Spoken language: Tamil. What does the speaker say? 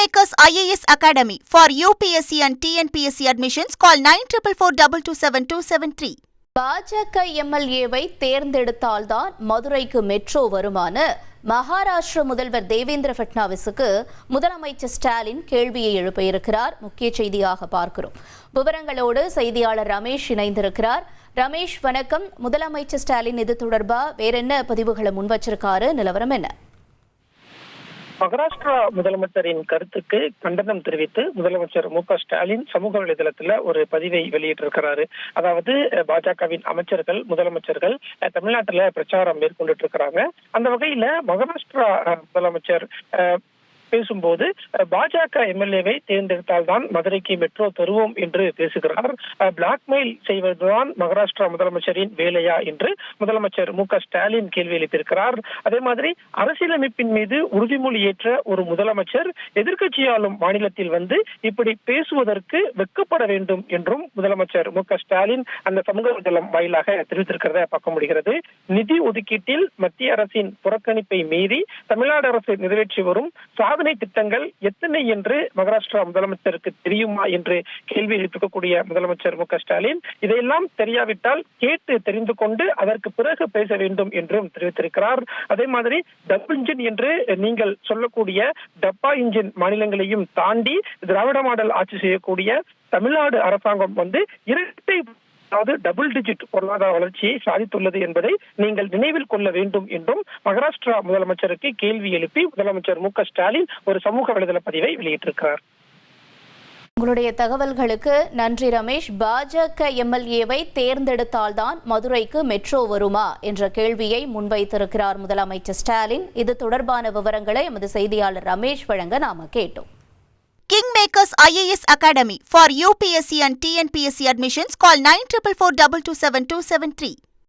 Kingmakers IAS Academy for UPSC and TNPSC admissions. Call 9444227273. பாஜக எம்எல்ஏவை தேர்ந்தெடுத்தால்தான் மதுரைக்கு மெட்ரோ வருமான மகாராஷ்டிர முதல்வர் தேவேந்திர பட்னாவிஸுக்கு முதலமைச்சர் ஸ்டாலின் கேள்வியை எழுப்பியிருக்கிறார். முக்கிய செய்தியாக பார்க்கிறோம். விவரங்களோடு செய்தியாளர் ரமேஷ் இணைந்திருக்கிறார். ரமேஷ் வணக்கம். முதலமைச்சர் ஸ்டாலின் இது தொடர்பா வேற என்ன பதிவுகளை முன்வச்சிருக்காரு? நிலவரம் என்ன? மகாராஷ்டிரா முதலமைச்சரின் கருத்துக்கு கண்டனம் தெரிவித்து முதலமைச்சர் மு.க.ஸ்டாலின் சமூக வலைதளத்துல ஒரு பதிவை வெளியிட்டிருக்கிறாரு. அதாவது பாஜகவின் அமைச்சர்கள், முதலமைச்சர்கள் தமிழ்நாட்டுல பிரச்சாரம் மேற்கொண்டுட்டு இருக்கிறாங்க. அந்த வகையில மகாராஷ்டிரா முதலமைச்சர் பேசும்போது பாஜக எம்எல்ஏவை தேர்ந்தெடுத்தால்தான் மதுரைக்கு மெட்ரோ தருவோம் என்று பேசுகிறார். பிளாக்மெயில் செய்வதுதான் மகாராஷ்டிரா முதலமைச்சரின் வேலையா என்று முதலமைச்சர் மு.க.ஸ்டாலின் கேள்வி எழுப்பியிருக்கிறார். அதே மாதிரி அரசியலமைப்பின் மீது உறுதிமொழி ஏற்ற ஒரு முதலமைச்சர் எதிர்க்கட்சியாளும் மாநிலத்தில் வந்து இப்படி பேசுவதற்கு வெட்கப்பட வேண்டும் என்றும் முதலமைச்சர் மு.க.ஸ்டாலின் அந்த சமூக வலைதளம் வாயிலாக தெரிவித்திருக்கிறத பார்க்க முடிகிறது. நிதி ஒதுக்கீட்டில் மத்திய அரசின் புறக்கணிப்பை மீறி தமிழ்நாடு அரசு நிறைவேற்றி வரும் சாதனை திட்டங்கள் எத்தனை என்று மகாராஷ்டிரா முதலமைச்சருக்கு தெரியுமா என்று கேள்வி எழுப்பிக்கக்கூடிய முதலமைச்சர் மு.க.ஸ்டாலின் இதையெல்லாம் தெரியாவிட்டால் கேட்டு தெரிந்து கொண்டு அதற்கு பிறகு பேச வேண்டும் என்றும் தெரிவித்திருக்கிறார். அதே மாதிரி டபுள் இன்ஜின் என்று நீங்கள் சொல்லக்கூடிய டப்பா இன்ஜின் மாநிலங்களையும் தாண்டி திராவிட மாடல் ஆட்சி செய்யக்கூடிய தமிழ்நாடு அரசாங்கம் வந்து இரட்டை, அதாவது டபுள் டிஜிட் பொருளாதார வளர்ச்சியை சாதித்துள்ளது என்பதை நீங்கள் நினைவில் கொள்ள வேண்டும் என்றும் மகாராஷ்டிரா முதலமைச்சருக்கு கேள்வி எழுப்பி முதலமைச்சர் மு.க.ஸ்டாலின் ஒரு சமூக வலைதள பதிவை வெளியிட்டிருக்கிறார். உங்களுடைய தகவல்களுக்கு நன்றி ரமேஷ். பாஜக எம்எல்ஏவை தேர்ந்தெடுத்தால்தான் மதுரைக்கு மெட்ரோ வருமா என்ற கேள்வியை முன்வைத்திருக்கிறார் முதலமைச்சர் ஸ்டாலின். இது தொடர்பான விவரங்களை எமது செய்தியாளர் ரமேஷ் வழங்க நாம கேட்டோம். Kingmakers IAS Academy for UPSC and TNPSC admissions. Call 9444227273.